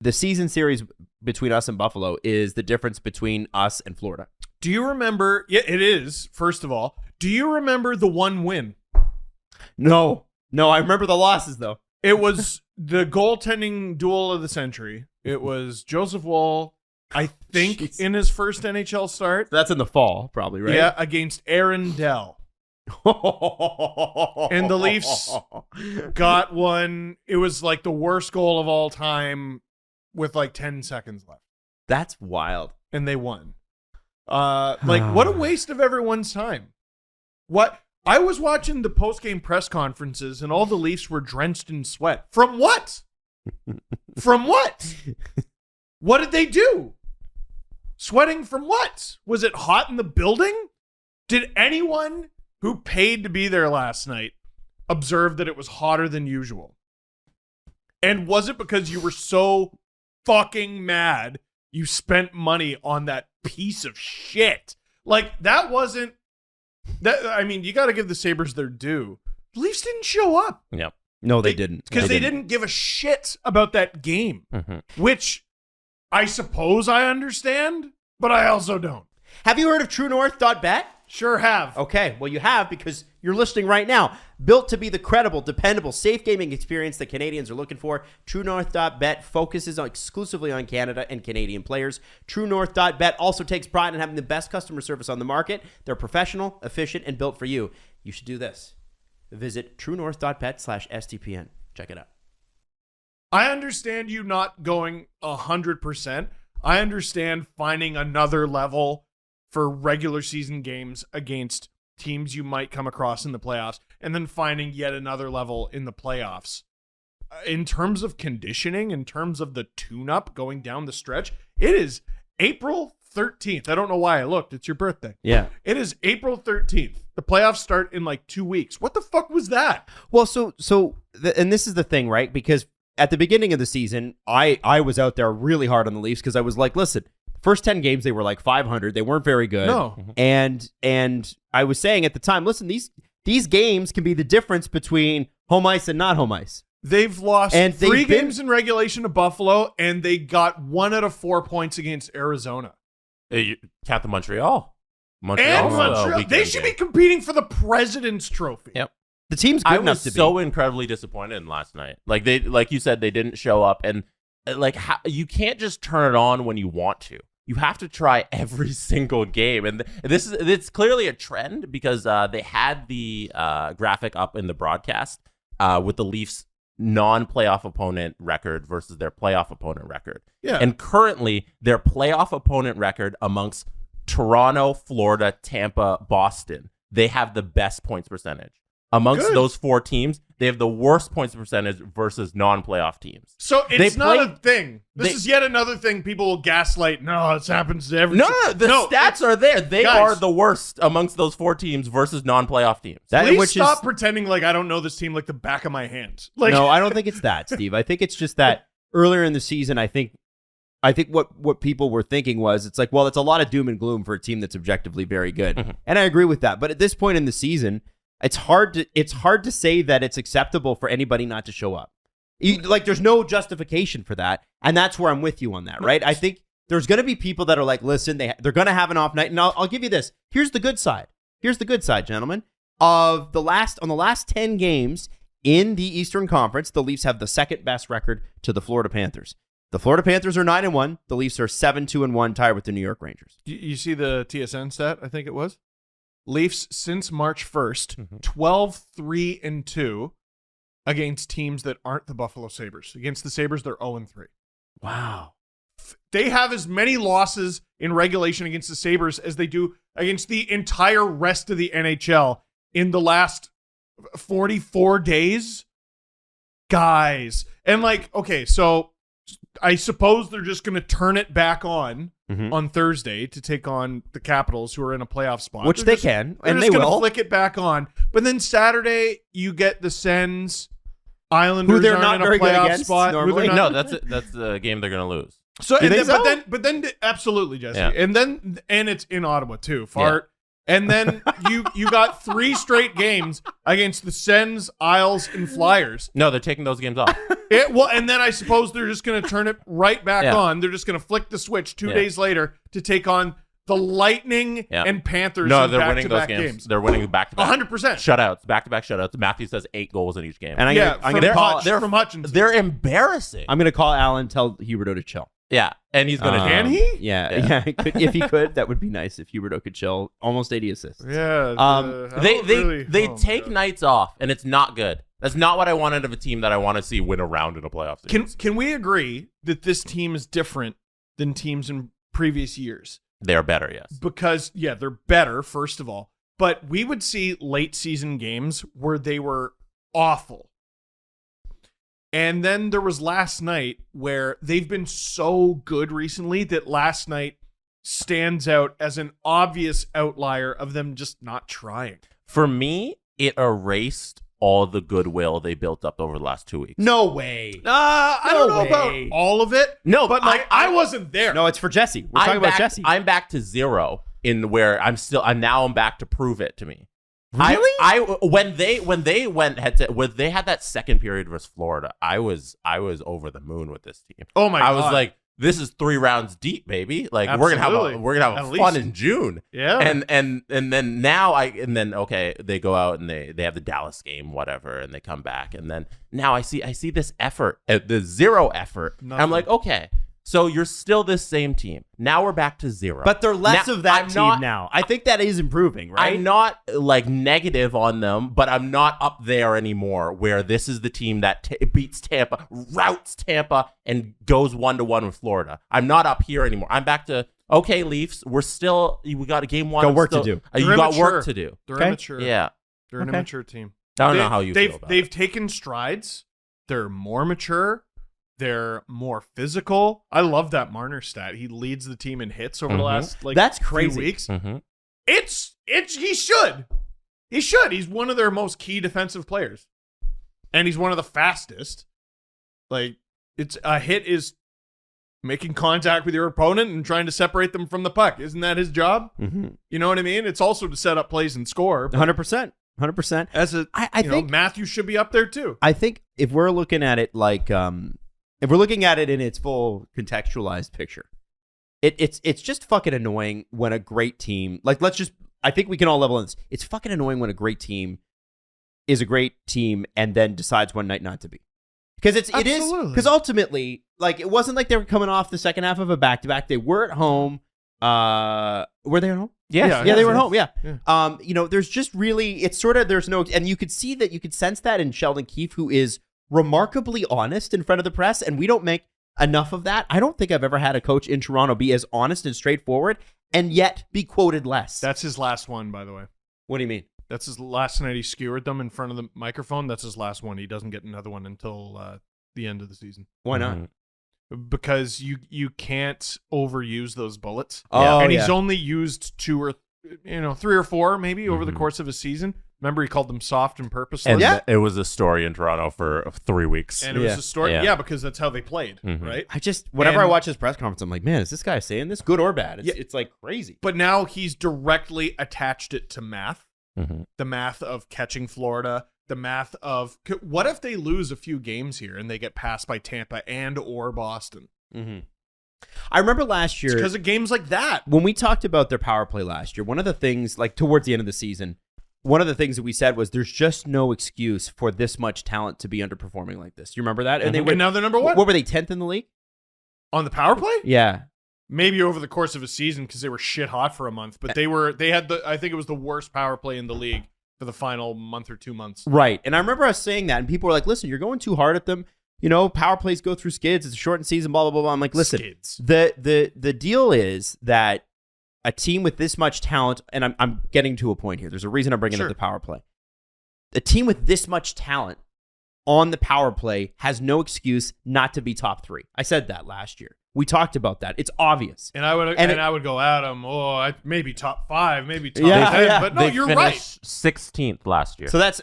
the season series between us and Buffalo is the difference between us and Florida. Do you remember? Yeah, it is. First of all, do you remember the one win? No, I remember the losses though. It was the goaltending duel of the century. It was Joseph Woll, I think, in his first NHL start. That's in the fall, probably, right? Yeah, against Aaron Dell. And the Leafs got one. It was like the worst goal of all time with like 10 seconds left. That's wild. And they won. What a waste of everyone's time. What? I was watching the post-game press conferences and all the Leafs were drenched in sweat. From what? From what? What did they do? Sweating from what? Was it hot in the building? Did anyone who paid to be there last night observe that it was hotter than usual? And was it because you were so fucking mad you spent money on that piece of shit? Like, that wasn't... I mean, you got to give the Sabres their due. The Leafs didn't show up. Yep. No, they didn't. Because they didn't give a shit about that game, which I suppose I understand, but I also don't. Have you heard of TrueNorth.bet? Sure have. Okay, well, you have because you're listening right now. Built to be the credible, dependable, safe gaming experience that Canadians are looking for, TrueNorth.bet focuses exclusively on Canada and Canadian players. TrueNorth.bet also takes pride in having the best customer service on the market. They're professional, efficient, and built for you. You should do this. Visit TrueNorth.bet/STPN. Check it out. I understand you not going 100%. I understand finding another level for regular season games against teams you might come across in the playoffs, and then finding yet another level in the playoffs. In terms of conditioning, in terms of the tune-up going down the stretch, it is April 13th. I don't know why I looked. It's your birthday. Yeah. It is April 13th. The playoffs start in like 2 weeks. What the fuck was that? Well, and this is the thing, right? Because at the beginning of the season, I was out there really hard on the Leafs because I was like, listen, first 10 games, they were like 500. They weren't very good. No. And I was saying at the time, listen, these games can be the difference between home ice and not home ice. They've lost three games in regulation to Buffalo, and they got 1 out of 4 points against Arizona. You count the Montreal. They should be competing for the President's Trophy. Yep. The team's good enough to be. I was so incredibly disappointed in last night. Like you said, they didn't show up, and you can't just turn it on when you want to. You have to try every single game, and it's clearly a trend because they had the graphic up in the broadcast with the Leafs' non-playoff opponent record versus their playoff opponent record. Yeah. And currently, their playoff opponent record amongst Toronto, Florida, Tampa, Boston, they have the best points percentage. Amongst those 4 teams, they have the worst points percentage versus non-playoff teams. So it's not a thing. This is yet another thing people will gaslight. No, this happens to every team. No, stats are there. They are the worst amongst those 4 teams versus non-playoff teams. Please stop pretending like I don't know this team like the back of my hand. No, I don't think it's that, Steve. I think it's just that earlier in the season, I think what people were thinking was it's like, well, it's a lot of doom and gloom for a team that's objectively very good. And I agree with that. But at this point in the season, it's hard to say that it's acceptable for anybody not to show up. There's no justification for that, and that's where I'm with you on that, right? I think there's going to be people that are like, listen, they're going to have an off night, and I'll give you this. Here's the good side. Here's the good side, gentlemen. On the last 10 games in the Eastern Conference, the Leafs have the second best record to the Florida Panthers. The Florida Panthers are 9-1. The Leafs are 7-2-1, tied with the New York Rangers. You see the TSN stat? I think it was. Leafs since March 1st, 12-3-2 against teams that aren't the Buffalo Sabres. Against the Sabres, they're 0-3. Wow. They have as many losses in regulation against the Sabres as they do against the entire rest of the NHL in the last 44 days. Guys. And okay, so I suppose they're just going to turn it back on Thursday to take on the Capitals, who are in a playoff spot. Which they can, and they're they just will. flick it back on. But then Saturday, you get the Sens, Islanders, who they're aren't not in a very good playoff against spot. normally. No, that's the game they're going to lose. So, but then absolutely, Jesse. Yeah. And it's in Ottawa too. And then you got 3 straight games against the Sens, Isles, and Flyers. No, they're taking those games off. And then I suppose they're just going to turn it right back Yeah. on. They're just going to flick the switch 2 Yeah. days later to take on the Lightning Yeah. and Panthers. No, in they're winning those back-to-back games. They're winning back-to-back. 100%. Shutouts, back-to-back shutouts. Matthews has 8 goals in each game. And I'm from gonna call. Hutch, from Hutchinson. They're embarrassing. I'm gonna call Alan. Tell Huberto to chill. Yeah, and he's going to Can he? Yeah. If he could, that would be nice. If Huberto could chill, almost 80 assists. Yeah. They take nights off, and it's not good. That's not what I wanted of a team that I want to see win a round in a playoff series. Can we agree that this team is different than teams in previous years? They are better, yes. Because, yeah, they're better, first of all. But we would see late season games where they were awful. And then there was last night where they've been so good recently that last night stands out as an obvious outlier of them just not trying. For me, it erased all the goodwill they built up over the last 2 weeks. No way. I don't know about all of it. No, but like I wasn't there. No, it's for Jesse. We're talking about Jesse. I'm back to 0 in where I'm back to prove it to me. Really? When they had that second period versus Florida, I was over the moon with this team. Oh my God. I was like, this is 3 rounds deep, baby. Like Absolutely. we're gonna have At fun least. in June. Yeah. And then now okay, they go out and they have the Dallas game, whatever, and they come back, and then now I see this effort, the 0 effort. I'm like, okay, so you're still this same team. Now we're back to 0. But they're less Now, of that I'm team not- now. I think that is improving, right? I'm not like negative on them, but I'm not up there anymore where this is the team that beats Tampa, routs Tampa, and goes 1-1 with Florida. I'm not up here anymore. I'm back to, okay, Leafs, we got a game 1. Got work to do. You got work to do. They're Okay. immature. Yeah. They're an Okay. immature team. I don't know how you feel about They've it. taken strides. They're more mature. They're more physical. I love that Marner stat. He leads the team in hits over the last That's few crazy. weeks. Mm-hmm. He should. He should. He's one of their most key defensive players. And he's one of the fastest. Like, it's a hit is making contact with your opponent and trying to separate them from the puck. Isn't that his job? Mm-hmm. You know what I mean? It's also to set up plays and score. but 100%. 100%. As a, I think Matthew should be up there too. I think if we're looking at it like if we're looking at it in its full contextualized picture, it's just fucking annoying when a great team, like I think we can all level in this. It's fucking annoying when a great team is a great team and then decides one night not to be. Because it is Absolutely. because ultimately, like, it wasn't like they were coming off the second half of a back-to-back. They were at home. Were they at home? Yeah, Yeah, they were at home. yeah. Yeah. There's just really, it's sort of, there's no, and you could see that, you could sense that in Sheldon Keefe, who is remarkably honest in front of the press, and we don't make enough of that. I don't think I've ever had a coach in Toronto be as honest and straightforward and yet be quoted less. That's his last one, by the way. What do you mean? That's his last night. He skewered them in front of the microphone. That's his last one. He doesn't get another one until the end of the season. Why not? Because you can't overuse those bullets. Oh, and yeah. he's only used 2 or 3 or 4 maybe over the course of a season. Remember, he called them soft and purposeless. And Yeah. it was a story in Toronto for 3 weeks. And it was Yeah. a story. Yeah. Yeah, because that's how they played, Mhm. right? Whenever And- I watch his press conference, I'm like, man, is this guy saying this, good or bad? It's like crazy. But now he's directly attached it to math. Mhm. The math of catching Florida, the math of what if they lose a few games here and they get passed by Tampa and or Boston? Mm-hmm. I remember last year, Because of games like that. when we talked about their power play last year, one of the things, like towards the end of the season, one of the things that we said was there's just no excuse for this much talent to be underperforming like this. You remember that? And they And were now they're number 1 What were they, 10th in the league? on the power play. Yeah. Maybe over the course of a season because they were shit hot for a month, but they had I think it was the worst power play in the league for the final month or 2 months. Right. And I remember us saying that, and people were like, listen, you're going too hard at them. Power plays go through skids. It's a shortened season, blah, blah, blah, blah. I'm like, listen, Skids. the deal is that a team with this much talent, and I'm getting to a point here. There's a reason I'm bringing Sure. up the power play. A team with this much talent on the power play has no excuse not to be top 3. I said that last year. We talked about that. It's obvious. And I would go at them. Maybe top 5, maybe top Yeah, 10. yeah. But no, They you're right. finished 16th last year. So that's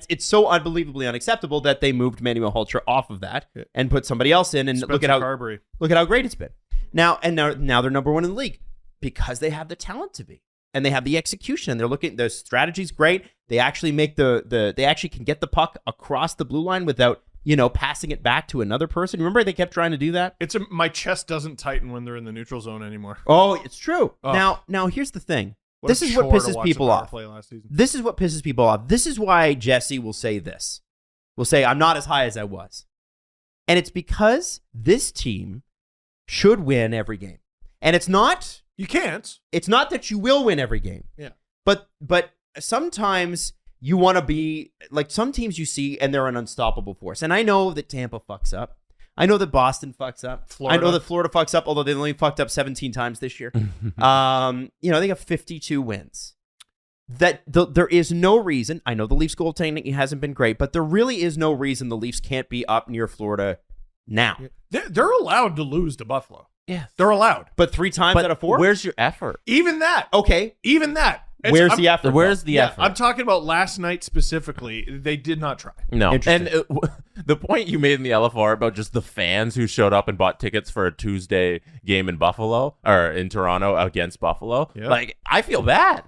it's so unbelievably unacceptable that they moved Manuel Holtra off of that and put somebody else in, and Spencer look at how Carberry. great it's been. Now they're number 1 in the league because they have the talent to be. and they have the execution. They're looking, their strategy's great. They actually make they actually can get the puck across the blue line without, passing it back to another person. Remember they kept trying to do that? My chest doesn't tighten when they're in the neutral zone anymore. Oh, it's true. Oh. Now here's the thing. What This a is what chore to pisses watch people the power off. play last season. This is what pisses people off. This is why Jesse will say this. Will say, I'm not as high as I was. And it's because this team should win every game. And it's not You can't. that you will win every game. Yeah. But sometimes you want to be like some teams you see and they're an unstoppable force. And I know that Tampa fucks up. I know that Boston fucks up. Florida. I know that Florida fucks up, although they only fucked up 17 times this year. They got 52 wins. There is no reason. I know the Leafs goaltending hasn't been great, but there really is no reason the Leafs can't be up near Florida now. They're allowed to lose to Buffalo. Yes. They're allowed. But 3 times out of 4? Where's your effort? Even that. Okay. Even that. Where's the effort? Where's the effort? I'm talking about last night specifically. They did not try. No. Interesting. And the point you made in the LFR about just the fans who showed up and bought tickets for a Tuesday game in Buffalo or in Toronto against Buffalo, Yeah. like I feel bad.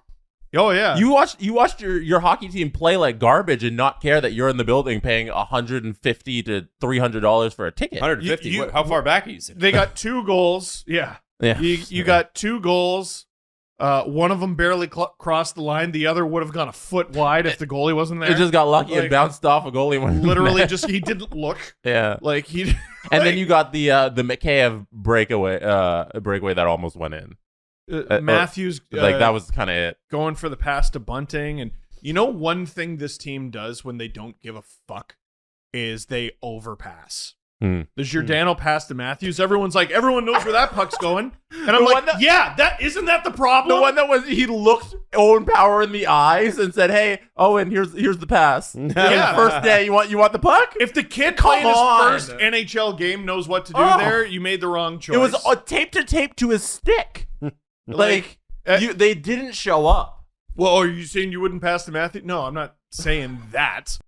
Oh yeah. You watched your hockey team play like garbage and not care that you're in the building paying $150 to $300 for a ticket. 150. You- How far back are you sitting? They got 2 goals. Yeah. Yeah. You got 2 goals. One of them barely crossed the line. The other would have gone a foot wide if the goalie wasn't there. It just got lucky and Like, bounced off a goalie when literally just he didn't look. yeah. Like he. And then you got the Mikheyev breakaway that almost went in. Matthews That was kind of it. going for the pass to Bunting, and one thing this team does when they don't give a fuck is they overpass. The Giordano pass to Matthews. Everyone's like, everyone knows where that puck's going, and I'm like, isn't that the problem? The one that was he looked Owen Power in the eyes and said, "Hey, Owen, here's the pass. Yeah. First day, you want the puck?" If the kid Come playing his on. first NHL game knows what to do Oh. there, you made the wrong choice. It was tape to tape to his stick. They didn't show up. Well, are you saying you wouldn't pass to Matthews? No, I'm not saying that.